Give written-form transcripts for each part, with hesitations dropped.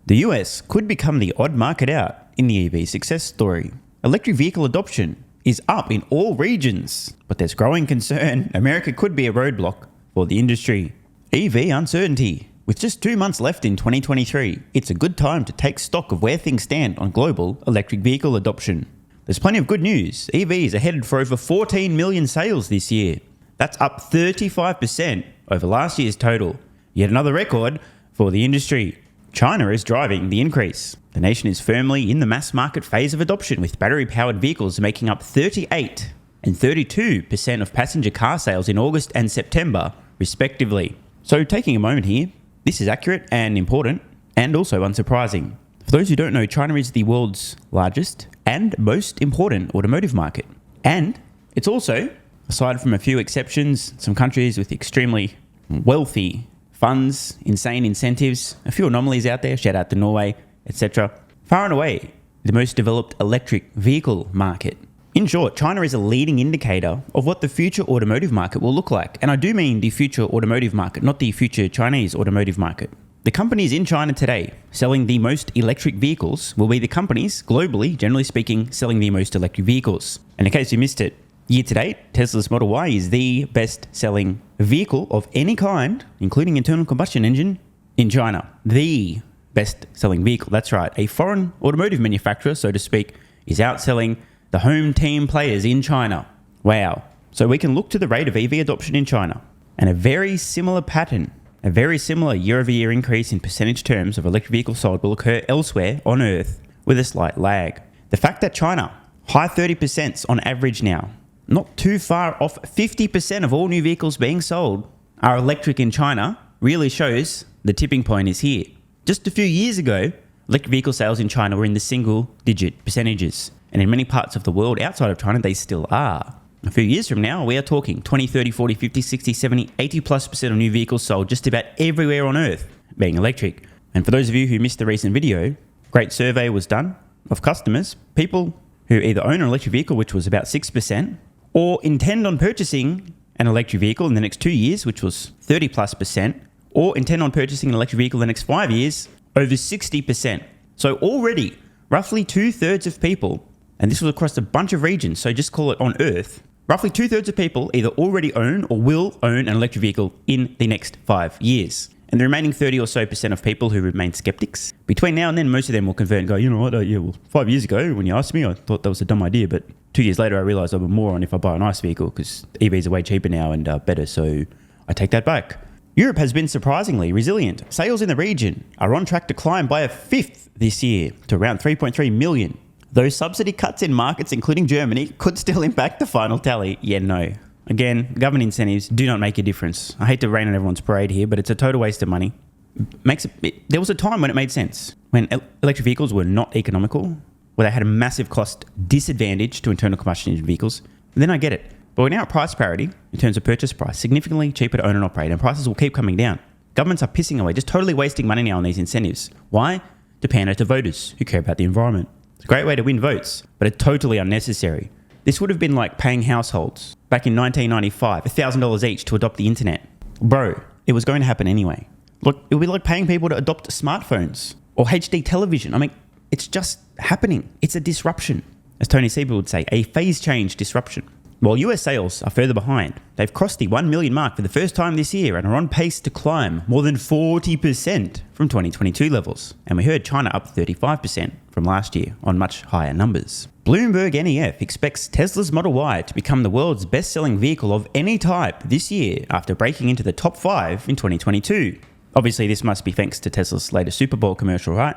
The US could become the odd market out in the EV success story. Electric vehicle adoption is up in all regions, but there's growing concern America could be a roadblock for the industry. EV uncertainty. With just 2 months left in 2023, it's a good time to take stock of where things stand on global electric vehicle adoption. There's plenty of good news. EVs are headed for over 14 million sales this year. That's up 35% over last year's total. Yet another record for the industry. China is driving the increase. The nation is firmly in the mass market phase of adoption, with battery-powered vehicles making up 38% and 32% of passenger car sales in August and September, respectively. So taking a moment here, this is accurate and important, and also unsurprising. For those who don't know, China is the world's largest and most important automotive market. And it's also, aside from a few exceptions, some countries with extremely wealthy funds, insane incentives, a few anomalies out there, shout out to Norway, etc. Far and away, the most developed electric vehicle market. In short, China is a leading indicator of what the future automotive market will look like. And I do mean the future automotive market, not the future Chinese automotive market. The companies in China today selling the most electric vehicles will be the companies globally, generally speaking, selling the most electric vehicles. And in case you missed it, year to date, Tesla's Model Y is the best-selling vehicle of any kind, including internal combustion engine, in China. The best-selling vehicle. That's right. A foreign automotive manufacturer, so to speak, is outselling the home team players in China. Wow. So we can look to the rate of EV adoption in China, and a very similar pattern, a very similar year-over-year increase in percentage terms of electric vehicles sold will occur elsewhere on Earth with a slight lag. The fact that China, high 30% on average now, not too far off 50% of all new vehicles being sold are electric in China, really shows the tipping point is here. Just a few years ago, electric vehicle sales in China were in the single-digit percentages. And in many parts of the world outside of China, they still are. A few years from now, we are talking 20, 30, 40, 50, 60, 70, 80+% of new vehicles sold just about everywhere on Earth being electric. And for those of you who missed the recent video, great survey was done of customers, people who either own an electric vehicle, which was about 6%, or intend on purchasing an electric vehicle in the next 2 years, which was 30+%, or intend on purchasing an electric vehicle in the next 5 years, over 60%. So already, roughly 2/3 of people, and this was across a bunch of regions, so just call it on Earth, roughly 2/3 of people either already own or will own an electric vehicle in the next 5 years. And the remaining 30 or so % of people who remain skeptics, between now and then, most of them will convert and go, you know what, yeah, well, 5 years ago when you asked me, I thought that was a dumb idea, but 2 years later I realized I'm a moron if I buy an ICE vehicle because EVs are way cheaper now and better, so I take that back. Europe has been surprisingly resilient. Sales in the region are on track to climb by a fifth this year to around 3.3 million. Those subsidy cuts in markets, including Germany, could still impact the final tally. Yeah, no. Again, government incentives do not make a difference. I hate to rain on everyone's parade here, but it's a total waste of money. There was a time when it made sense, when electric vehicles were not economical, where they had a massive cost disadvantage to internal combustion engine vehicles. Then I get it. But we're now at price parity in terms of purchase price, significantly cheaper to own and operate, and prices will keep coming down. Governments are pissing away, just totally wasting money now on these incentives. Why? To pander to voters who care about the environment. It's a great way to win votes, but it's totally unnecessary. This would have been like paying households back in 1995, $1,000 each to adopt the internet. Bro, it was going to happen anyway. Look, it would be like paying people to adopt smartphones or HD television. I mean, it's just happening. It's a disruption. As Tony Seba would say, a phase change disruption. While US sales are further behind, they've crossed the 1 million mark for the first time this year and are on pace to climb more than 40% from 2022 levels. And we heard China up 35% from last year on much higher numbers. Bloomberg NEF expects Tesla's Model Y to become the world's best-selling vehicle of any type this year after breaking into the top 5 in 2022. Obviously, this must be thanks to Tesla's latest Super Bowl commercial, right?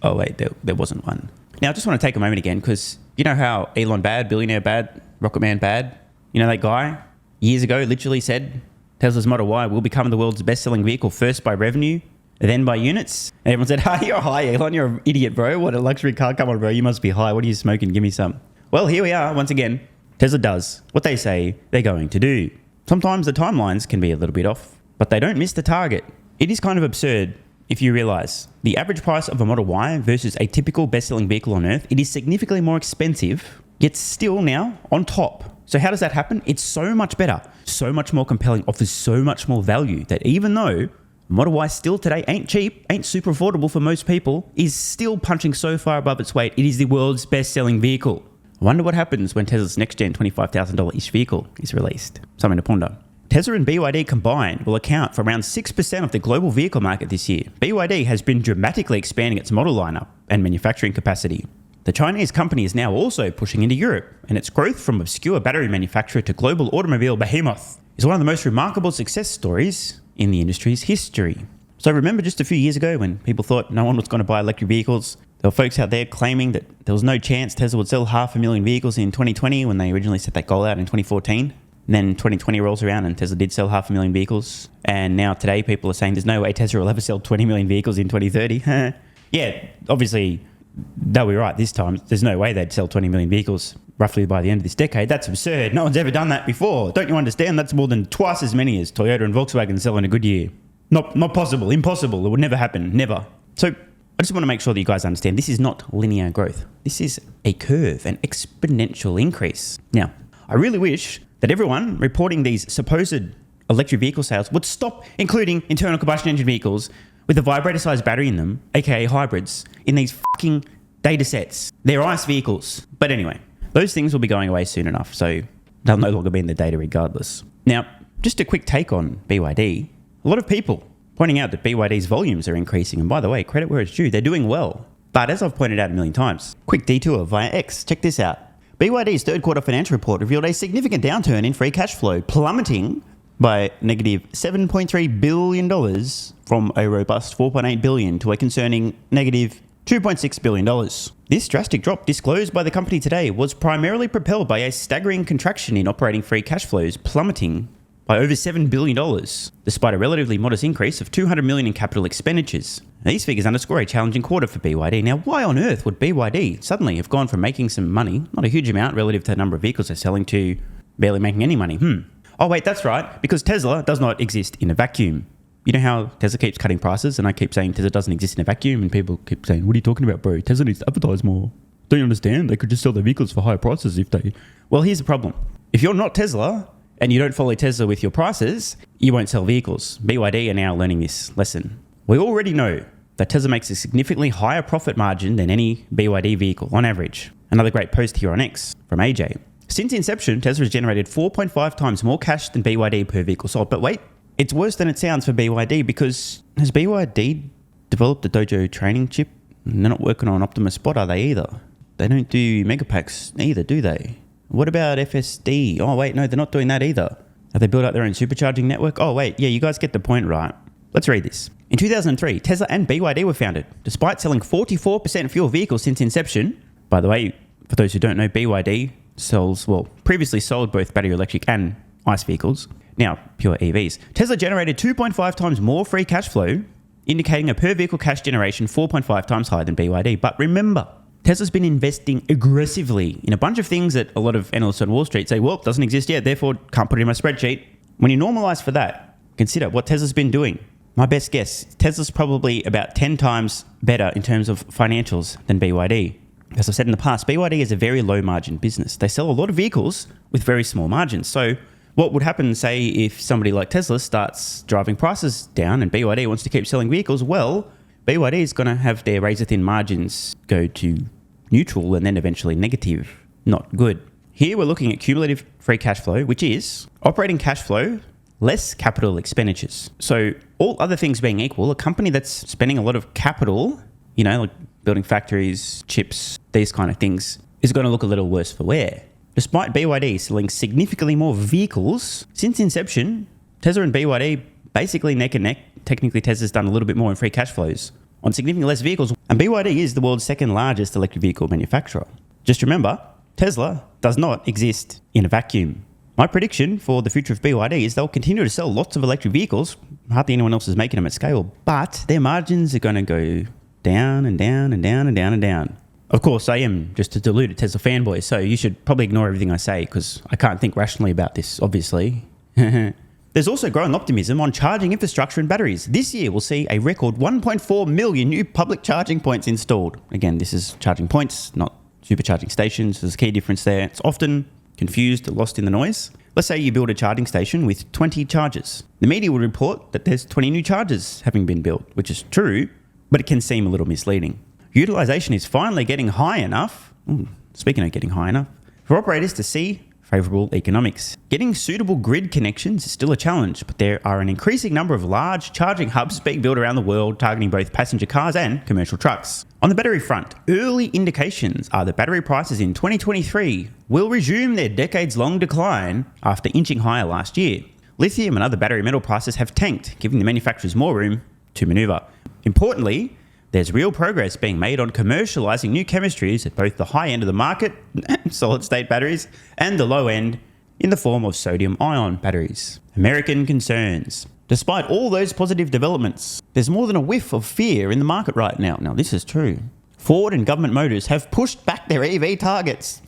Oh wait, there wasn't one. Now, I just want to take a moment again because you know how Elon bad, billionaire bad, Rocket Man bad? You know that guy years ago literally said Tesla's Model Y will become the world's best-selling vehicle first by revenue, then by units? And everyone said, you're high, Elon, you're an idiot, bro. What a luxury car. Come on, bro, you must be high. What are you smoking? Give me some. Well, here we are once again. Tesla does what they say they're going to do. Sometimes the timelines can be a little bit off, but they don't miss the target. It is kind of absurd if you realize the average price of a Model Y versus a typical best-selling vehicle on Earth, it is significantly more expensive, yet still now on top. So how does that happen? It's so much better, so much more compelling, offers so much more value that even though Model Y still today ain't cheap, ain't super affordable for most people, is still punching so far above its weight. It is the world's best-selling vehicle. I wonder what happens when Tesla's next-gen $25,000-ish vehicle is released. Something to ponder. Tesla and BYD combined will account for around 6% of the global vehicle market this year. BYD has been dramatically expanding its model lineup and manufacturing capacity. The Chinese company is now also pushing into Europe, and its growth from obscure battery manufacturer to global automobile behemoth is one of the most remarkable success stories in the industry's history. So remember just a few years ago when people thought no one was going to buy electric vehicles? There were folks out there claiming that there was no chance Tesla would sell 500,000 vehicles in 2020 when they originally set that goal out in 2014. And then 2020 rolls around and Tesla did sell 500,000 vehicles. And now today people are saying there's no way Tesla will ever sell 20 million vehicles in 2030. Yeah, obviously they'll be right this time. There's no way they'd sell 20 million vehicles roughly by the end of this decade. That's absurd. No one's ever done that before. Don't you understand? That's more than twice as many as Toyota and Volkswagen sell in a good year. Not possible. Impossible. It would never happen. Never. So I just want to make sure that you guys understand this is not linear growth. This is a curve, an exponential increase. Now, I really wish that everyone reporting these supposed electric vehicle sales would stop including internal combustion engine vehicles with a vibrator-sized battery in them, aka hybrids, in these fucking data sets. They're ICE vehicles. But anyway, those things will be going away soon enough, so they'll no longer be in the data regardless. Now, just a quick take on BYD. A lot of people pointing out that BYD's volumes are increasing, and by the way, credit where it's due, they're doing well. But as I've pointed out a million times, quick detour via X, check this out. BYD's third quarter financial report revealed a significant downturn in free cash flow, plummeting by negative $7.3 billion from a robust $4.8 billion to a concerning negative $2.6 billion. This drastic drop, disclosed by the company today, was primarily propelled by a staggering contraction in operating free cash flows, plummeting by over $7 billion, despite a relatively modest increase of $200 million in capital expenditures. Now, these figures underscore a challenging quarter for BYD. Now, why on earth would BYD suddenly have gone from making some money, not a huge amount relative to the number of vehicles they're selling, to barely making any money? Oh wait, that's right, because Tesla does not exist in a vacuum. You know how Tesla keeps cutting prices, and I keep saying Tesla doesn't exist in a vacuum, and people keep saying, what are you talking about, bro? Tesla needs to advertise more. Don't you understand? They could just sell their vehicles for higher prices if they... Well, here's the problem. If you're not Tesla, and you don't follow Tesla with your prices, you won't sell vehicles. BYD are now learning this lesson. We already know that Tesla makes a significantly higher profit margin than any BYD vehicle on average. Another great post here on X from AJ. Since inception, Tesla has generated 4.5 times more cash than BYD per vehicle sold. But wait, it's worse than it sounds for BYD, because has BYD developed a Dojo training chip? They're not working on Optimus Spot, are they either? They don't do Megapacks either, do they? What about FSD? Oh wait, no, they're not doing that either. Have they built out their own supercharging network? Oh wait, yeah, you guys get the point, right? Let's read this. In 2003, Tesla and BYD were founded. Despite selling 44% fewer vehicles since inception, by the way, for those who don't know, BYD previously sold both battery electric and ICE vehicles, now pure EVs. Tesla generated 2.5 times more free cash flow, indicating a per vehicle cash generation 4.5 times higher than BYD. But remember, Tesla's been investing aggressively in a bunch of things that a lot of analysts on Wall Street say, well, doesn't exist yet, therefore can't put it in my spreadsheet. When you normalize for that, consider what Tesla's been doing. My best guess, Tesla's probably about 10 times better in terms of financials than BYD. As I've said in the past, BYD is a very low margin business. They sell a lot of vehicles with very small margins. So what would happen, say, if somebody like Tesla starts driving prices down and BYD wants to keep selling vehicles? Well, BYD is going to have their razor-thin margins go to neutral and then eventually negative. Not good. Here we're looking at cumulative free cash flow, which is operating cash flow less capital expenditures. So all other things being equal, a company that's spending a lot of capital, like building factories, chips, these kind of things, is going to look a little worse for wear. Despite BYD selling significantly more vehicles since inception, Tesla and BYD basically neck and neck. Technically, Tesla's done a little bit more in free cash flows on significantly less vehicles. And BYD is the world's second largest electric vehicle manufacturer. Just remember, Tesla does not exist in a vacuum. My prediction for the future of BYD is they'll continue to sell lots of electric vehicles. Hardly anyone else is making them at scale, but their margins are going to go down and down and down and down and down. Of course, I am just a deluded Tesla fanboy, so you should probably ignore everything I say because I can't think rationally about this, obviously. There's also growing optimism on charging infrastructure and batteries. This year, we'll see a record 1.4 million new public charging points installed. Again, this is charging points, not supercharging stations. There's a key difference there. It's often confused, lost in the noise. Let's say you build a charging station with 20 chargers. The media will report that there's 20 new chargers having been built, which is true, but it can seem a little misleading. Utilization is finally getting high enough, speaking of getting high enough, for operators to see favourable economics. Getting suitable grid connections is still a challenge, but there are an increasing number of large charging hubs being built around the world targeting both passenger cars and commercial trucks. On the battery front, early indications are that battery prices in 2023 will resume their decades-long decline after inching higher last year. Lithium and other battery metal prices have tanked, giving the manufacturers more room to manoeuvre. Importantly, there's real progress being made on commercialising new chemistries at both the high end of the market, solid-state batteries, and the low end in the form of sodium-ion batteries. American concerns. Despite all those positive developments, there's more than a whiff of fear in the market right now. Now, this is true. Ford and Government Motors have pushed back their EV targets.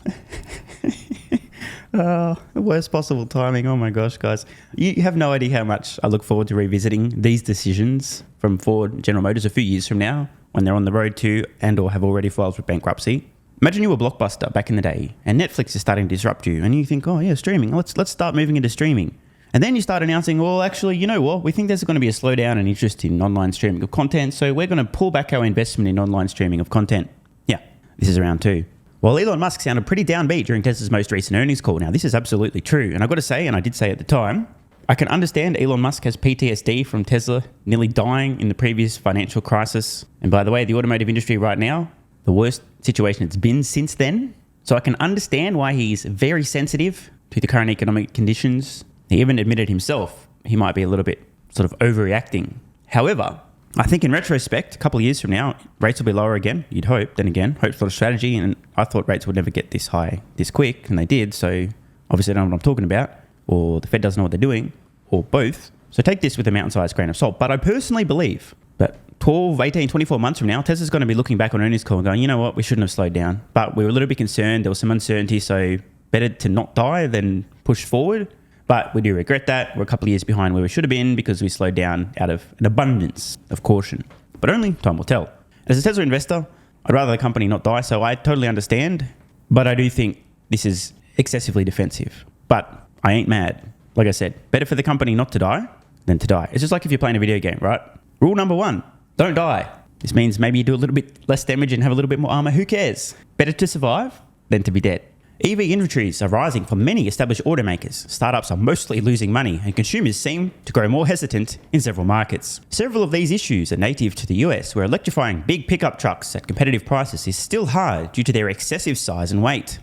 The worst possible timing. Oh my gosh, guys. You have no idea how much I look forward to revisiting these decisions from Ford and General Motors a few years from now when they're on the road to and or have already filed for bankruptcy. Imagine you were Blockbuster back in the day and Netflix is starting to disrupt you and you think, oh yeah, streaming. Let's start moving into streaming. And then you start announcing, well, actually, you know what? We think there's going to be a slowdown in interest in online streaming of content, so we're going to pull back our investment in online streaming of content. Yeah, this is around two. Well, Elon Musk sounded pretty downbeat during Tesla's most recent earnings call. Now, this is absolutely true. And I've got to say, and I did say at the time, I can understand Elon Musk has PTSD from Tesla nearly dying in the previous financial crisis. And by the way, the automotive industry right now, the worst situation it's been since then. So I can understand why he's very sensitive to the current economic conditions. He even admitted himself he might be a little bit sort of overreacting. However, I think in retrospect, a couple of years from now, rates will be lower again, you'd hope. Then again, hope's not a strategy, and I thought rates would never get this high this quick, and they did, so obviously I don't know what I'm talking about, or the Fed doesn't know what they're doing, or both. So take this with a mountain-sized grain of salt. But I personally believe that 12, 18, 24 months from now, Tesla's going to be looking back on earnings call and going, you know what, we shouldn't have slowed down. But we were a little bit concerned, there was some uncertainty, so better to not die than push forward. But we do regret that. We're a couple of years behind where we should have been because we slowed down out of an abundance of caution. But only time will tell. As a Tesla investor, I'd rather the company not die, so I totally understand. But I do think this is excessively defensive. But I ain't mad. Like I said, better for the company not to die than to die. It's just like if you're playing a video game, right? Rule number 1, don't die. This means maybe you do a little bit less damage and have a little bit more armor. Who cares? Better to survive than to be dead. EV inventories are rising for many established automakers. Startups are mostly losing money, and consumers seem to grow more hesitant in several markets. Several of these issues are native to the US, where electrifying big pickup trucks at competitive prices is still hard due to their excessive size and weight.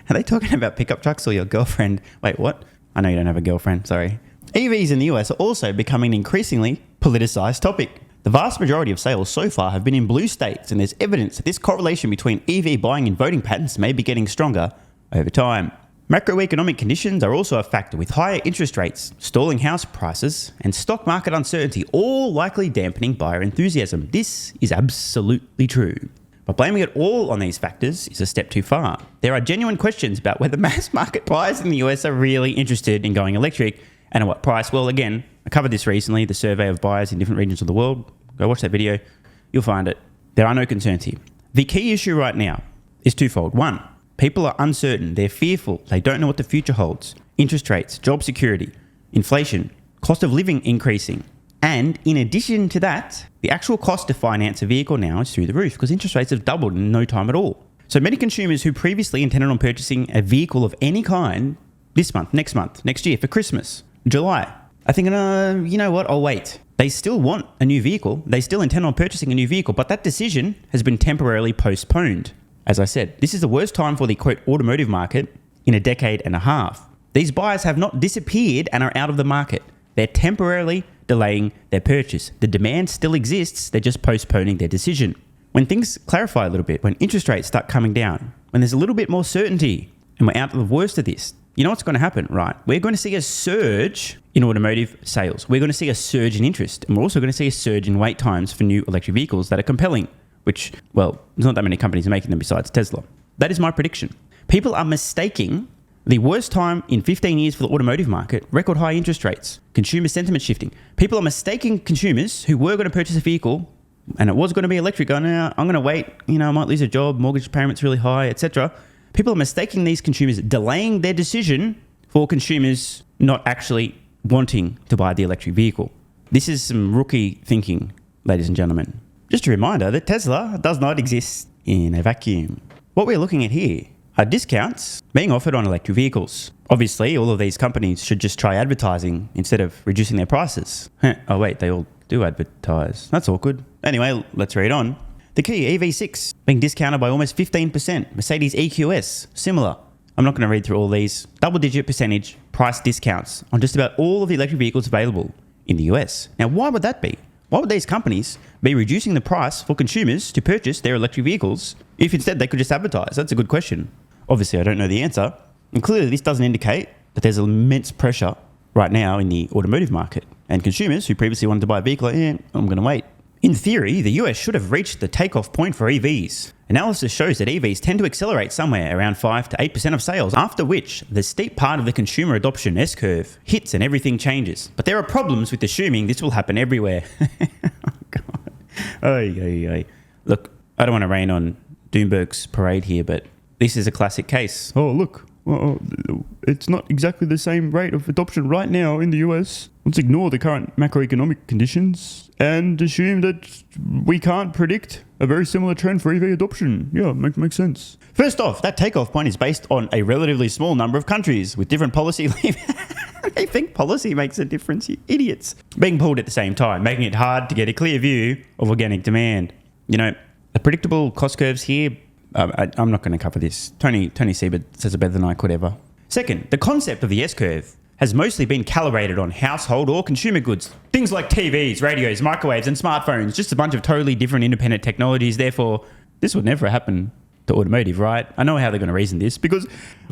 Are they talking about pickup trucks or your girlfriend? Wait, what? I know you don't have a girlfriend, sorry. EVs in the US are also becoming an increasingly politicized topic. The vast majority of sales so far have been in blue states, and there's evidence that this correlation between EV buying and voting patterns may be getting stronger over time. Macroeconomic conditions are also a factor, with higher interest rates, stalling house prices, and stock market uncertainty all likely dampening buyer enthusiasm. This is absolutely true. But blaming it all on these factors is a step too far. There are genuine questions about whether mass market buyers in the US are really interested in going electric and at what price. Well, again, I covered this recently, the survey of buyers in different regions of the world. Go watch that video. You'll find it. There are no concerns here. The key issue right now is twofold. 1, people are uncertain, they're fearful, they don't know what the future holds. Interest rates, job security, inflation, cost of living increasing. And in addition to that, the actual cost to finance a vehicle now is through the roof because interest rates have doubled in no time at all. So many consumers who previously intended on purchasing a vehicle of any kind this month, next year, for Christmas, July, are thinking, you know what, I'll wait. They still want a new vehicle, they still intend on purchasing a new vehicle, but that decision has been temporarily postponed. As I said, this is the worst time for the, quote, automotive market in a decade and a half. These buyers have not disappeared and are out of the market. They're temporarily delaying their purchase. The demand still exists, they're just postponing their decision. When things clarify a little bit, when interest rates start coming down, when there's a little bit more certainty, and we're out of the worst of this, you know what's going to happen, right? We're going to see a surge in automotive sales. We're going to see a surge in interest, and we're also going to see a surge in wait times for new electric vehicles that are compelling. Which, well, there's not that many companies making them besides Tesla. That is my prediction. People are mistaking the worst time in 15 years for the automotive market, record high interest rates, consumer sentiment shifting. People are mistaking consumers who were going to purchase a vehicle and it was going to be electric, going, I'm going to wait, I might lose a job, mortgage payment's really high, etc. People are mistaking these consumers, delaying their decision for consumers not actually wanting to buy the electric vehicle. This is some rookie thinking, ladies and gentlemen. Just a reminder that Tesla does not exist in a vacuum. What we're looking at here are discounts being offered on electric vehicles. Obviously, all of these companies should just try advertising instead of reducing their prices. Oh wait, they all do advertise. That's awkward. Anyway, let's read on. The Kia EV6 being discounted by almost 15%. Mercedes EQS, similar. I'm not going to read through all these. Double-digit percentage price discounts on just about all of the electric vehicles available in the US. Now, why would that be? Why would these companies be reducing the price for consumers to purchase their electric vehicles if instead they could just advertise? That's a good question. Obviously, I don't know the answer. And clearly, this doesn't indicate that there's immense pressure right now in the automotive market. And consumers who previously wanted to buy a vehicle, I'm going to wait. In theory, the US should have reached the takeoff point for EVs. Analysis shows that EVs tend to accelerate somewhere around 5 to 8% of sales, after which the steep part of the consumer adoption S-curve hits and everything changes. But there are problems with assuming this will happen everywhere. Oh, God. Oy. Look, I don't want to rain on Doomberg's parade here, but this is a classic case. Oh, look. It's not exactly the same rate of adoption right now in the US. Let's ignore the current macroeconomic conditions and assume that we can't predict a very similar trend for EV adoption. Yeah, makes sense. First off, that takeoff point is based on a relatively small number of countries with different policy. They think policy makes a difference, you idiots. Being pulled at the same time, making it hard to get a clear view of organic demand. You know, the predictable cost curves here, I'm not going to cover this. Tony Siebert says it better than I could ever. Second, the concept of the S-curve has mostly been calibrated on household or consumer goods. Things like TVs, radios, microwaves, and smartphones. Just a bunch of totally different independent technologies. Therefore, this would never happen to automotive, right? I know how they're going to reason this, because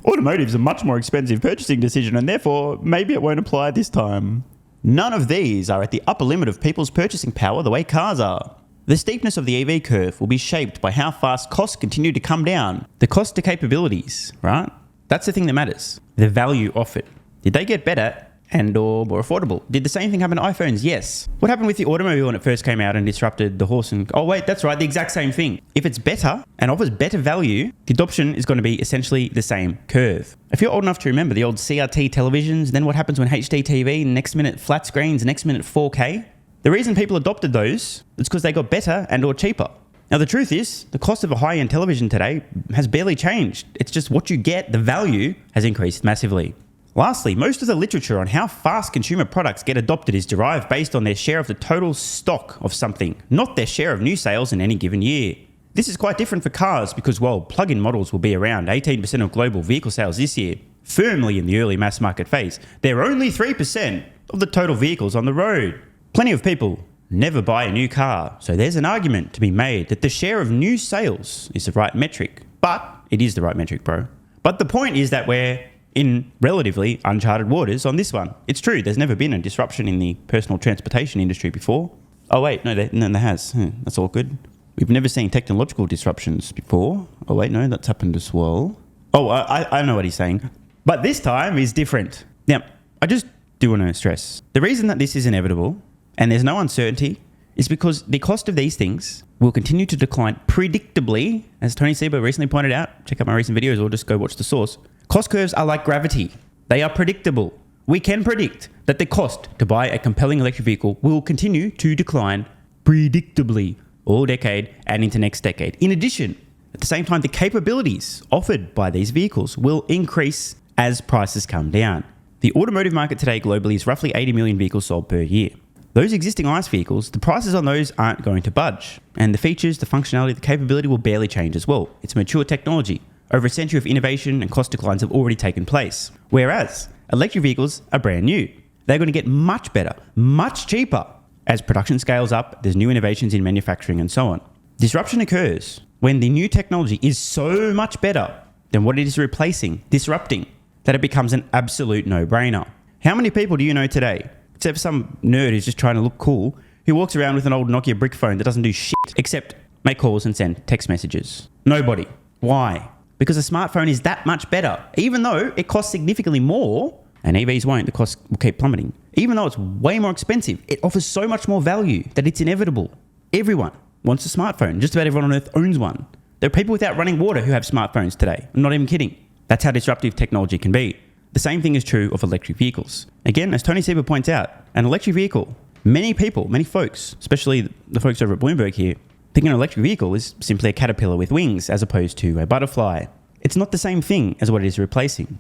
automotive is a much more expensive purchasing decision, and therefore, maybe it won't apply this time. None of these are at the upper limit of people's purchasing power the way cars are. The steepness of the EV curve will be shaped by how fast costs continue to come down. The cost to capabilities, right? That's the thing that matters. The value offered. Did they get better and or more affordable? Did the same thing happen to iPhones? Yes. What happened with the automobile when it first came out and disrupted the horse and... Oh wait, that's right, the exact same thing. If it's better and offers better value, the adoption is going to be essentially the same curve. If you're old enough to remember the old CRT televisions, then what happens when HD TV, next minute flat screens, next minute 4K? The reason people adopted those is because they got better and or cheaper. Now, the truth is, the cost of a high-end television today has barely changed. It's just what you get, the value, has increased massively. Lastly, most of the literature on how fast consumer products get adopted is derived based on their share of the total stock of something, not their share of new sales in any given year. This is quite different for cars because, while plug-in models will be around 18% of global vehicle sales this year, firmly in the early mass market phase, they're only 3% of the total vehicles on the road. Plenty of people never buy a new car, so there's an argument to be made that the share of new sales is the right metric. But it is the right metric, bro. But the point is that we're in relatively uncharted waters on this one. It's true, there's never been a disruption in the personal transportation industry before. Oh wait, no, there has. That's all good. We've never seen technological disruptions before. Oh wait, no, that's happened as well. Oh, I know what he's saying. But this time is different. Now, I just do want to stress, the reason that this is inevitable and there's no uncertainty is because the cost of these things will continue to decline predictably, as Tony Siebert recently pointed out. Check out my recent videos or just go watch the source. Cost curves are like gravity. They are predictable. We can predict that the cost to buy a compelling electric vehicle will continue to decline predictably all decade and into next decade. In addition, at the same time, the capabilities offered by these vehicles will increase as prices come down. The automotive market today globally is roughly 80 million vehicles sold per year. Those existing ICE vehicles, the prices on those aren't going to budge. And the features, the functionality, the capability will barely change as well. It's mature technology. Over a century of innovation and cost declines have already taken place. Whereas electric vehicles are brand new. They're going to get much better, much cheaper. As production scales up, there's new innovations in manufacturing and so on. Disruption occurs when the new technology is so much better than what it is disrupting, that it becomes an absolute no-brainer. How many people do you know today, except for some nerd who's just trying to look cool, who walks around with an old Nokia brick phone that doesn't do shit except make calls and send text messages? Nobody. Why? Because a smartphone is that much better, even though it costs significantly more, and EVs won't, the cost will keep plummeting. Even though it's way more expensive, it offers so much more value that it's inevitable. Everyone wants a smartphone. Just about everyone on earth owns one. There are people without running water who have smartphones today. I'm not even kidding. That's how disruptive technology can be. The same thing is true of electric vehicles. Again, as Tony Seba points out, an electric vehicle, many people, many folks, especially the folks over at Bloomberg here, think an electric vehicle is simply a caterpillar with wings as opposed to a butterfly. It's not the same thing as what it is replacing.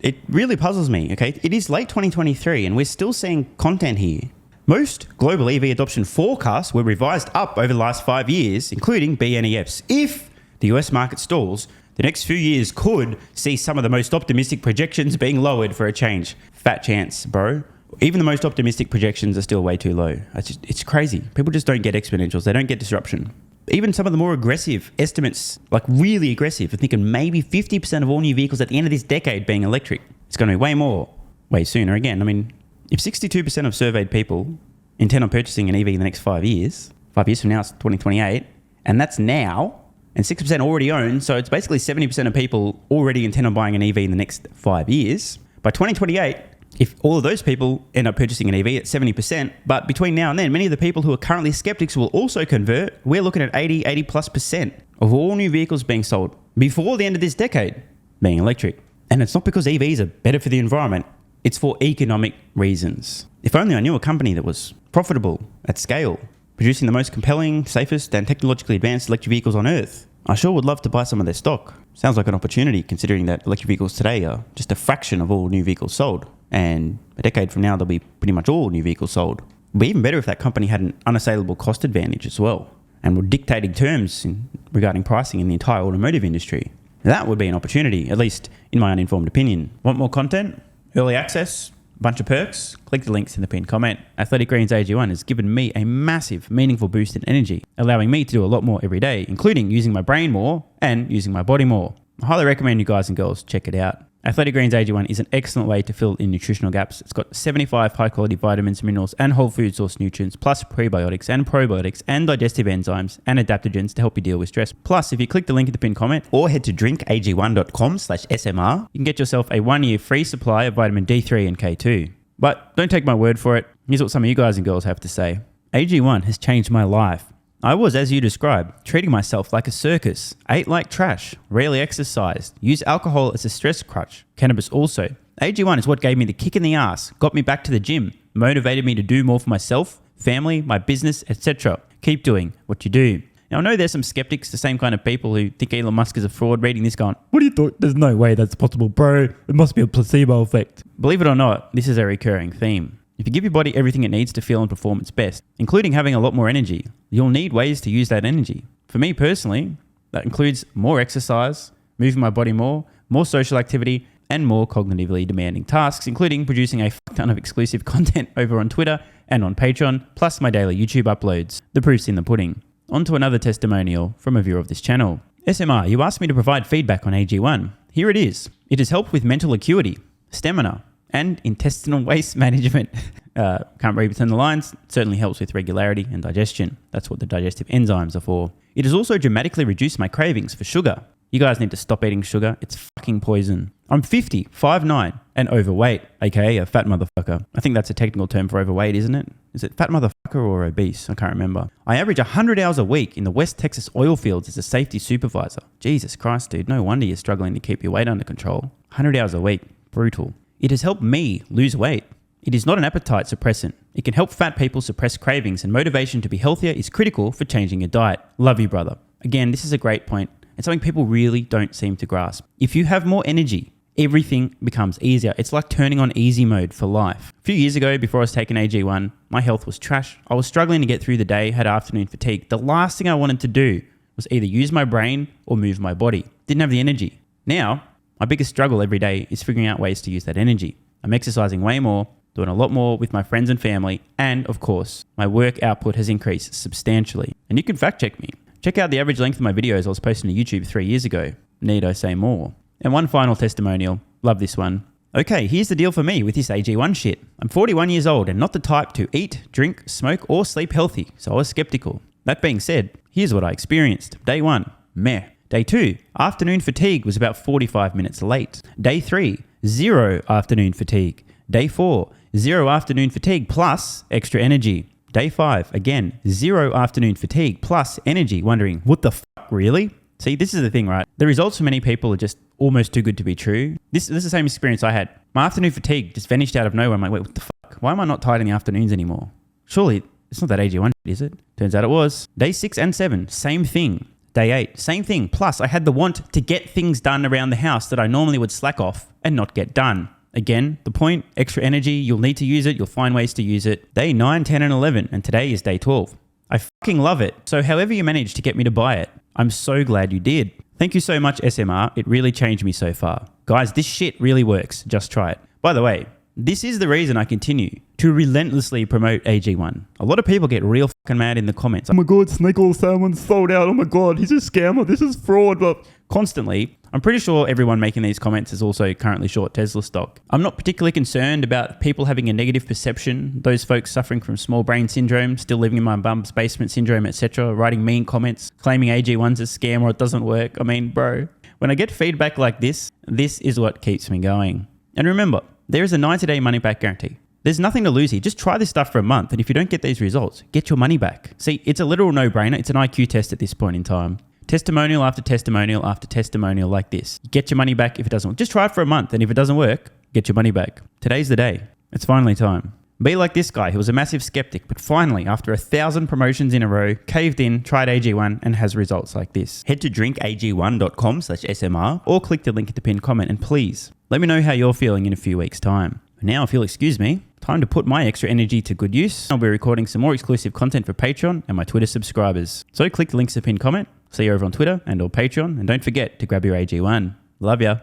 It really puzzles me, okay? It is late 2023 and we're still seeing content here. Most global EV adoption forecasts were revised up over the last 5 years, including BNEF's. If the US market stalls, the next few years could see some of the most optimistic projections being lowered for a change. Fat chance, bro. Even the most optimistic projections are still way too low. It's crazy. People just don't get exponentials. They don't get disruption. Even some of the more aggressive estimates, like really aggressive, are thinking maybe 50% of all new vehicles at the end of this decade being electric. It's going to be way more, way sooner. Again, I mean, if 62% of surveyed people intend on purchasing an EV in the next 5 years, 5 years from now it's 2028, and that's now, and 6% already own, so it's basically 70% of people already intend on buying an EV in the next 5 years. By 2028, if all of those people end up purchasing an EV at 70%, but between now and then, many of the people who are currently skeptics will also convert. We're looking at 80+% of all new vehicles being sold before the end of this decade being electric. And it's not because EVs are better for the environment. It's for economic reasons. If only I knew a company that was profitable at scale, producing the most compelling, safest, and technologically advanced electric vehicles on Earth. I sure would love to buy some of their stock. Sounds like an opportunity considering that electric vehicles today are just a fraction of all new vehicles sold. And a decade from now, there'll be pretty much all new vehicles sold. It'd be even better if that company had an unassailable cost advantage as well and were dictating terms regarding pricing in the entire automotive industry. That would be an opportunity, at least in my uninformed opinion. Want more content? Early access? Bunch of perks? Click the links in the pinned comment. Athletic Greens AG1 has given me a massive, meaningful boost in energy, allowing me to do a lot more every day, including using my brain more and using my body more. I highly recommend you guys and girls check it out. Athletic Greens AG1 is an excellent way to fill in nutritional gaps. It's got 75 high-quality vitamins, minerals, and whole food source nutrients, plus prebiotics and probiotics and digestive enzymes and adaptogens to help you deal with stress. Plus, if you click the link in the pinned comment or head to drinkag1.com/SMR, you can get yourself a 1-year free supply of vitamin D3 and K2. But don't take my word for it. Here's what some of you guys and girls have to say. AG1 has changed my life. I was, as you described, treating myself like a circus, ate like trash, rarely exercised, used alcohol as a stress crutch, cannabis also. AG1 is what gave me the kick in the ass, got me back to the gym, motivated me to do more for myself, family, my business, etc. Keep doing what you do. Now, I know there's some skeptics, the same kind of people who think Elon Musk is a fraud, reading this going, what do you thought? There's no way that's possible, bro. It must be a placebo effect. Believe it or not, this is a recurring theme. If you give your body everything it needs to feel and perform its best, including having a lot more energy, you'll need ways to use that energy. For me personally, that includes more exercise, moving my body more social activity, and more cognitively demanding tasks, including producing a ton of exclusive content over on Twitter and on Patreon, plus my daily YouTube uploads. The proof's in the pudding. On to another testimonial from a viewer of this channel. SMR, you asked me to provide feedback on AG1. Here it is. It has helped with mental acuity, stamina, and intestinal waste management. Can't read between the lines. Certainly helps with regularity and digestion. That's what the digestive enzymes are for. It has also dramatically reduced my cravings for sugar. You guys need to stop eating sugar. It's fucking poison. I'm 50, 5'9", and overweight, aka a fat motherfucker. I think that's a technical term for overweight, isn't it? Is it fat motherfucker or obese? I can't remember. I average 100 hours a week in the West Texas oil fields as a safety supervisor. Jesus Christ, dude. No wonder you're struggling to keep your weight under control. 100 hours a week. Brutal. It has helped me lose weight. It is not an appetite suppressant. It can help fat people suppress cravings, and motivation to be healthier is critical for changing your diet. Love you, brother. Again, this is a great point. It's something people really don't seem to grasp. If you have more energy, everything becomes easier. It's like turning on easy mode for life. A few years ago, before I was taking AG1, my health was trash. I was struggling to get through the day, had afternoon fatigue. The last thing I wanted to do was either use my brain or move my body. Didn't have the energy. Now, my biggest struggle every day is figuring out ways to use that energy. I'm exercising way more, doing a lot more with my friends and family, and of course, my work output has increased substantially. And you can fact check me. Check out the average length of my videos I was posting to YouTube 3 years ago. Need I say more? And one final testimonial. Love this one. Okay, here's the deal for me with this AG1 shit. I'm 41 years old and not the type to eat, drink, smoke, or sleep healthy, so I was skeptical. That being said, here's what I experienced. Day 1, meh. Day 2, afternoon fatigue was about 45 minutes late. Day 3, 0 afternoon fatigue. Day 4, 0 afternoon fatigue plus extra energy. Day 5, again, 0 afternoon fatigue plus energy, wondering, what the fuck, really? See, this is the thing, right? The results for many people are just almost too good to be true. This is the same experience I had. My afternoon fatigue just vanished out of nowhere. I'm like, wait, what the fuck? Why am I not tired in the afternoons anymore? Surely it's not that AG1, is it? Turns out it was. Day 6 and 7, same thing. Day 8, same thing. Plus, I had the want to get things done around the house that I normally would slack off and not get done. Again, the point, extra energy, you'll need to use it, you'll find ways to use it. Day 9, 10, and 11, and today is day 12. I fucking love it. So however you managed to get me to buy it, I'm so glad you did. Thank you so much, SMR. It really changed me so far. Guys, this shit really works. Just try it. By the way, this is the reason I continue to relentlessly promote AG1. A lot of people get real fucking mad in the comments. Oh my God, Snake Oil Salmon's sold out. Oh my God, he's a scammer. This is fraud. But constantly, I'm pretty sure everyone making these comments is also currently short Tesla stock. I'm not particularly concerned about people having a negative perception, those folks suffering from small brain syndrome, still living in my bum's basement syndrome, etc., writing mean comments, claiming AG1's a scam or it doesn't work. I mean, bro, when I get feedback like this is what keeps me going. And remember, there is a 90-day money-back guarantee. There's nothing to lose here. Just try this stuff for a month, and if you don't get these results, get your money back. See, it's a literal no-brainer. It's an IQ test at this point in time. Testimonial after testimonial after testimonial like this. Get your money back if it doesn't work. Just try it for a month, and if it doesn't work, get your money back. Today's the day. It's finally time. Be like this guy who was a massive skeptic, but finally, after 1,000 promotions in a row, caved in, tried AG1, and has results like this. Head to drinkag1.com/SMR or click the link at the pinned comment, and please, let me know how you're feeling in a few weeks' time. Now, if you'll excuse me, time to put my extra energy to good use. I'll be recording some more exclusive content for Patreon and my Twitter subscribers. So click the links in the pinned comment. See you over on Twitter and or Patreon. And don't forget to grab your AG1. Love ya.